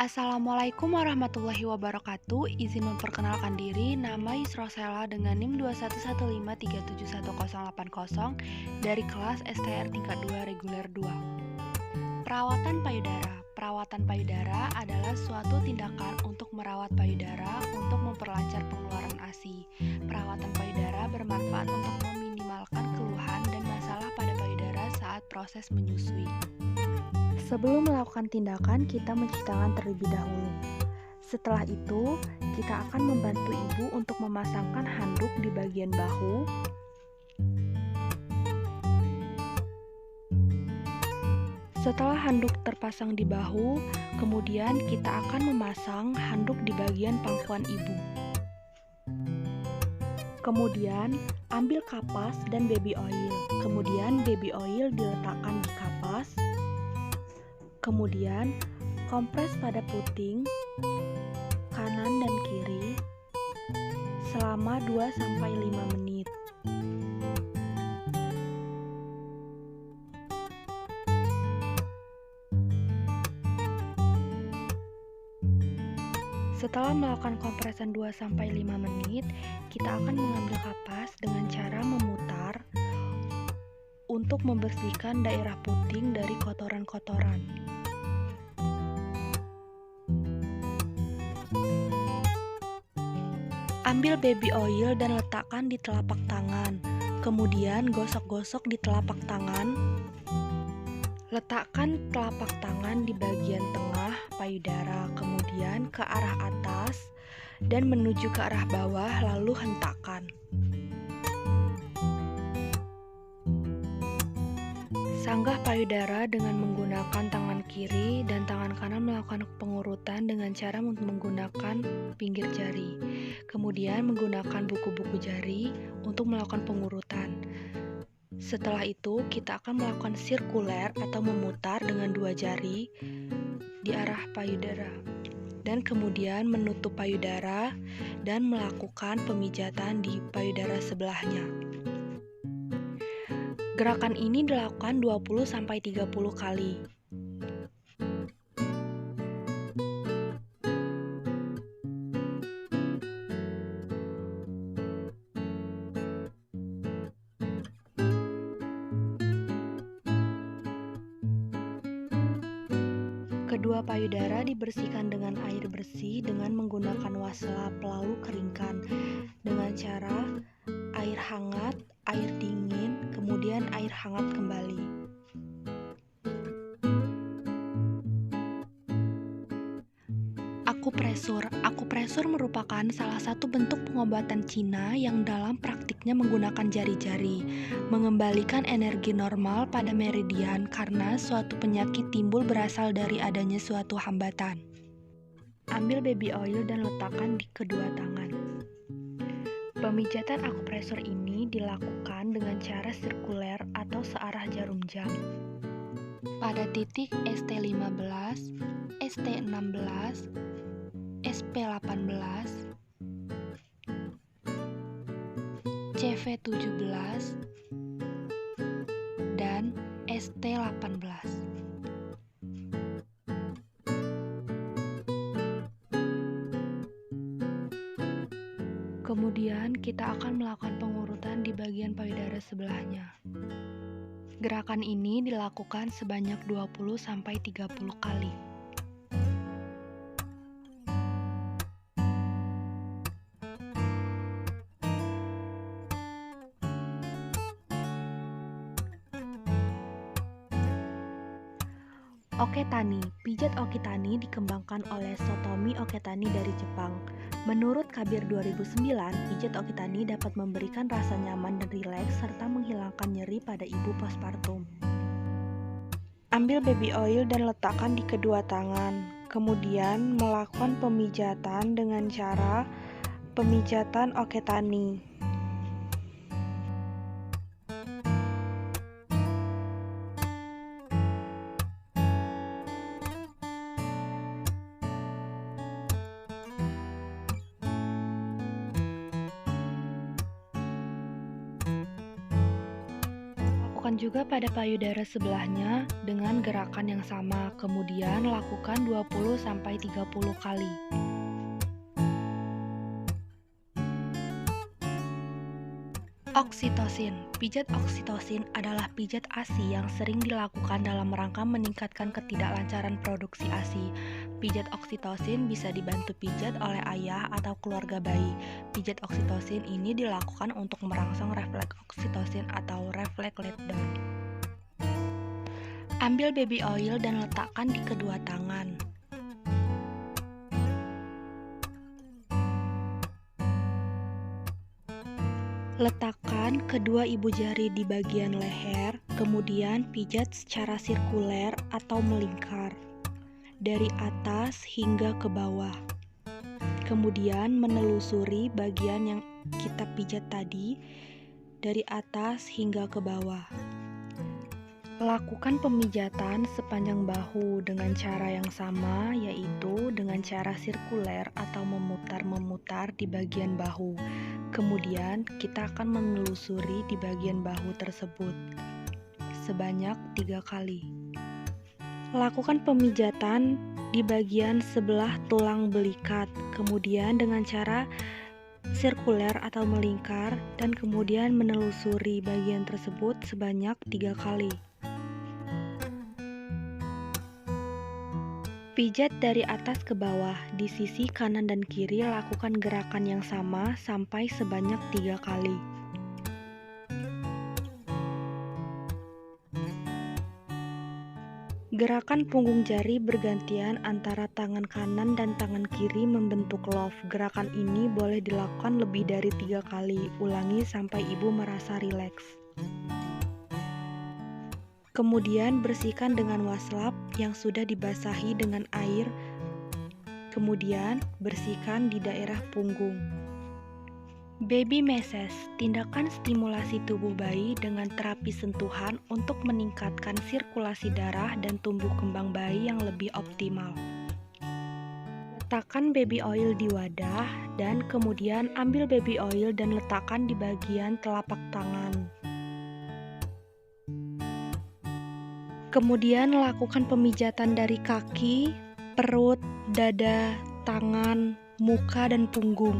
Assalamualaikum warahmatullahi wabarakatuh. Izin memperkenalkan diri, nama Yusra Sela dengan NIM 21153711080 dari kelas STR tingkat 2 reguler 2. Perawatan payudara. Perawatan payudara adalah suatu tindakan untuk merawat payudara untuk memperlancar pengeluaran ASI. Perawatan payudara bermanfaat untuk meminimalkan keluhan dan masalah pada payudara saat proses menyusui. Sebelum melakukan tindakan, kita mencuci tangan terlebih dahulu. Setelah itu, kita akan membantu ibu untuk memasangkan handuk di bagian bahu. Setelah handuk terpasang di bahu, kemudian kita akan memasang handuk di bagian pangkuan ibu. Kemudian, ambil kapas dan baby oil. Kemudian, baby oil diletakkan di kapas. Kemudian, kompres pada puting kanan dan kiri selama 2-5 menit. Setelah melakukan kompresan 2-5 menit, kita akan mengambil kapas dengan cara memutar untuk membersihkan daerah puting dari kotoran-kotoran. Ambil baby oil dan letakkan di telapak tangan. Kemudian gosok-gosok di telapak tangan. Letakkan telapak tangan di bagian tengah payudara, kemudian ke arah atas dan menuju ke arah bawah, lalu hentakkan. Sanggah payudara dengan menggunakan tangan kiri dan tangan kanan melakukan pengurutan dengan cara menggunakan pinggir jari. Kemudian menggunakan buku-buku jari untuk melakukan pengurutan. Setelah itu, kita akan melakukan sirkuler atau memutar dengan 2 jari di arah payudara. Dan kemudian menutup payudara dan melakukan pemijatan di payudara sebelahnya. Gerakan ini dilakukan 20-30 kali. Kedua payudara dibersihkan dengan air bersih dengan menggunakan wastafel, lalu keringkan dengan cara air hangat, air dingin, kemudian air hangat kembali. Akupresur merupakan salah satu bentuk pengobatan Cina yang dalam praktiknya menggunakan jari-jari, mengembalikan energi normal pada meridian karena suatu penyakit timbul berasal dari adanya suatu hambatan. Ambil baby oil dan letakkan di kedua tangan. Pemijatan akupresur ini dilakukan dengan cara sirkuler atau searah jarum jam. Pada titik ST15, ST16, SP18, CV17, dan ST18. Kemudian kita akan melakukan pengurutan di bagian payudara sebelahnya. Gerakan ini dilakukan sebanyak 20-30 kali. Oketani. Pijat Oketani dikembangkan oleh Sotomi Oketani dari Jepang. Menurut Kabir 2009, pijat Oketani dapat memberikan rasa nyaman dan rileks serta menghilangkan nyeri pada ibu postpartum. Ambil baby oil dan letakkan di kedua tangan. Kemudian melakukan pemijatan dengan cara pemijatan Oketani. Lakukan juga pada payudara sebelahnya dengan gerakan yang sama, kemudian lakukan 20-30 kali. Oksitosin. Pijat oksitosin adalah pijat ASI yang sering dilakukan dalam rangka meningkatkan ketidaklancaran produksi ASI. Pijat oksitosin bisa dibantu pijat oleh ayah atau keluarga bayi. Pijat oksitosin ini dilakukan untuk merangsang refleks oksitosin atau refleks letdown. Ambil baby oil dan letakkan di kedua tangan. Letakkan kedua ibu jari di bagian leher, kemudian pijat secara sirkuler atau melingkar, dari atas hingga ke bawah. Kemudian menelusuri bagian yang kita pijat tadi, dari atas hingga ke bawah. Lakukan pemijatan sepanjang bahu dengan cara yang sama, yaitu dengan cara sirkuler atau memutar-memutar di bagian bahu. Kemudian kita akan menelusuri di bagian bahu tersebut sebanyak 3 kali. Lakukan pemijatan di bagian sebelah tulang belikat, kemudian dengan cara sirkuler atau melingkar, dan kemudian menelusuri bagian tersebut sebanyak 3 kali. Pijat dari atas ke bawah, di sisi kanan dan kiri lakukan gerakan yang sama sampai sebanyak 3 kali. Gerakan punggung jari bergantian antara tangan kanan dan tangan kiri membentuk love. Gerakan ini boleh dilakukan lebih dari 3 kali. Ulangi sampai ibu merasa rileks. Kemudian bersihkan dengan waslap yang sudah dibasahi dengan air. Kemudian bersihkan di daerah punggung. Baby massage, tindakan stimulasi tubuh bayi dengan terapi sentuhan untuk meningkatkan sirkulasi darah dan tumbuh kembang bayi yang lebih optimal. Letakkan baby oil di wadah dan kemudian ambil baby oil dan letakkan di bagian telapak tangan. Kemudian lakukan pemijatan dari kaki, perut, dada, tangan, muka, dan punggung.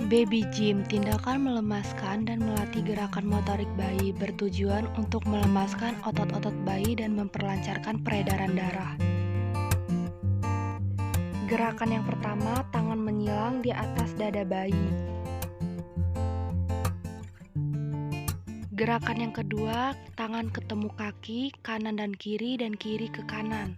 Baby gym, tindakan melemaskan dan melatih gerakan motorik bayi bertujuan untuk melemaskan otot-otot bayi dan memperlancarkan peredaran darah. Gerakan yang pertama, tangan menyilang di atas dada bayi. Gerakan yang kedua, tangan ketemu kaki, kanan dan kiri ke kanan.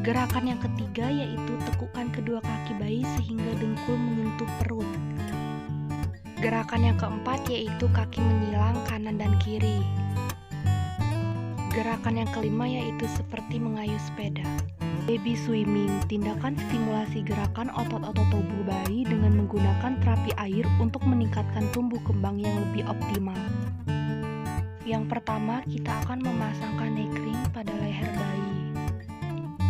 Gerakan yang ketiga yaitu tekukan kedua kaki bayi sehingga dengkul menyentuh perut. Gerakan yang keempat yaitu kaki menyilang kanan dan kiri. Gerakan yang kelima yaitu seperti mengayuh sepeda. Baby swimming, tindakan stimulasi gerakan otot-otot tubuh bayi dengan menggunakan terapi air untuk meningkatkan tumbuh kembang yang lebih optimal. Yang pertama, kita akan memasangkan nekring pada leher bayi,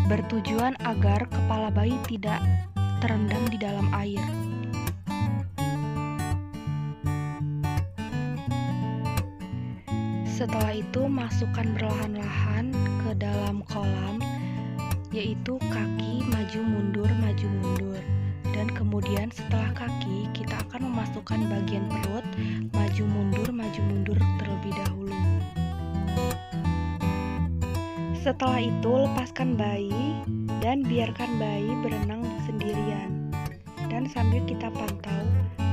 bertujuan agar kepala bayi tidak terendam di dalam air. Setelah itu, masukkan perlahan-lahan ke dalam kolam, yaitu kaki maju mundur, dan kemudian setelah kaki kita akan memasukkan bagian perut maju mundur terlebih dahulu. Setelah itu lepaskan bayi dan biarkan bayi berenang sendirian, dan sambil kita pantau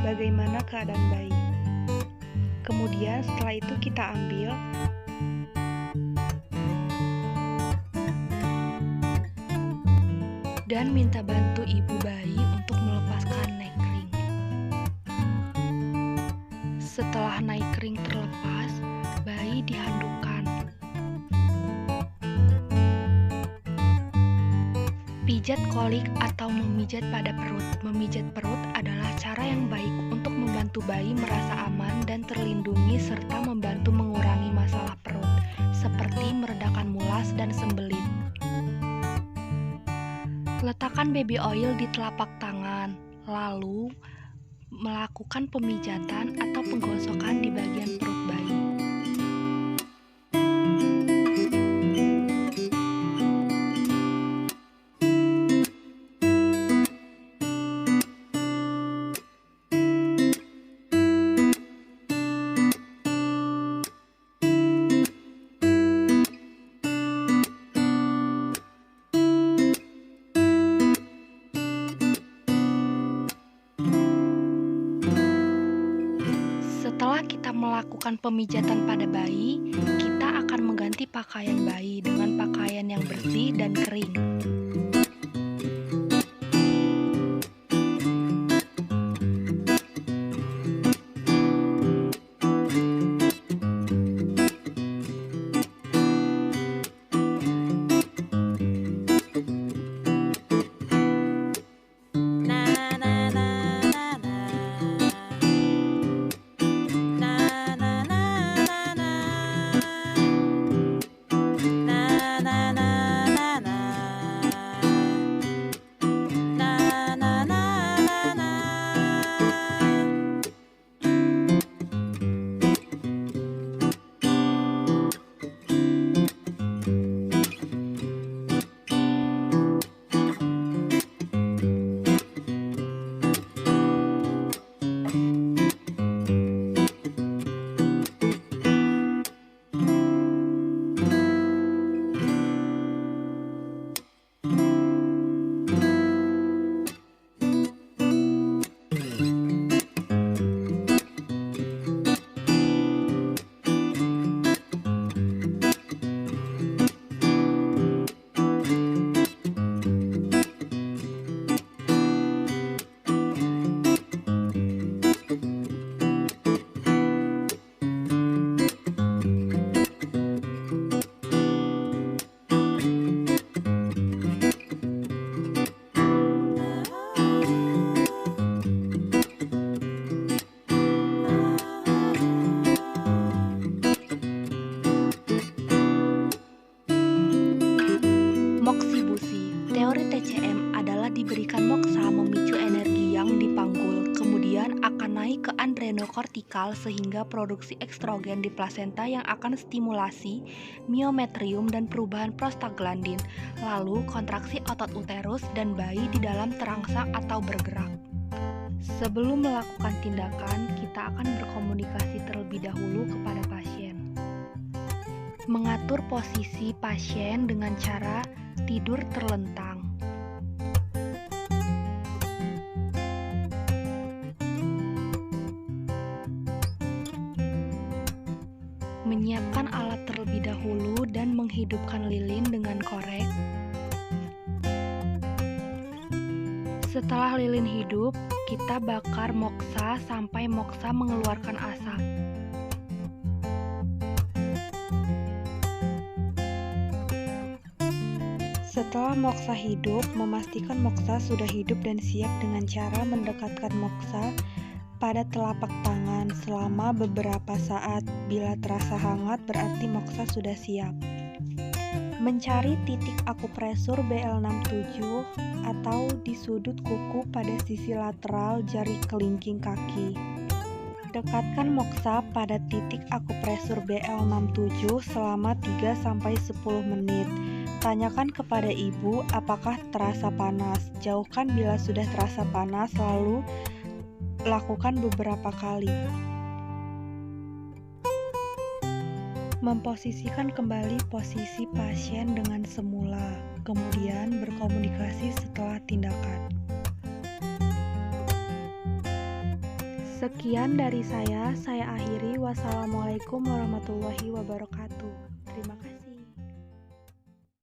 bagaimana keadaan bayi. Kemudian setelah itu kita ambil dan minta bantu ibu bayi untuk melepaskan nekring. Setelah nekring terlepas, bayi dihandukkan. Pijat kolik atau memijat pada perut. Memijat perut adalah cara yang baik untuk membantu bayi merasa aman dan terlindungi serta membantu mengurangi masalah perut, seperti meredakan mulas dan sembelit. Letakkan baby oil di telapak tangan, lalu melakukan pemijatan atau penggosokan di bagian perut bayi. Setelah kita melakukan pemijatan pada bayi, kita akan mengganti pakaian bayi dengan pakaian yang bersih dan kering. kortikal sehingga produksi estrogen di plasenta yang akan stimulasi miometrium dan perubahan prostaglandin, lalu kontraksi otot uterus dan bayi di dalam terangsang atau bergerak. Sebelum melakukan tindakan, kita akan berkomunikasi terlebih dahulu kepada pasien. Mengatur posisi pasien dengan cara tidur terlentang. Menyiapkan alat terlebih dahulu dan menghidupkan lilin dengan korek. Setelah lilin hidup, kita bakar moksa sampai moksa mengeluarkan asap. Setelah moksa hidup, memastikan moksa sudah hidup dan siap dengan cara mendekatkan moksa pada telapak tangan selama beberapa saat. Bila terasa hangat, berarti moksa sudah siap. Mencari titik akupresur BL67 atau di sudut kuku pada sisi lateral jari kelingking kaki. Dekatkan moksa pada titik akupresur BL67 selama 3-10 menit. Tanyakan kepada ibu apakah terasa panas. Jauhkan bila sudah terasa panas, lalu lakukan beberapa kali. Memposisikan kembali posisi pasien dengan semula, kemudian berkomunikasi setelah tindakan. Sekian dari saya akhiri. Wassalamualaikum warahmatullahi wabarakatuh. Terima kasih.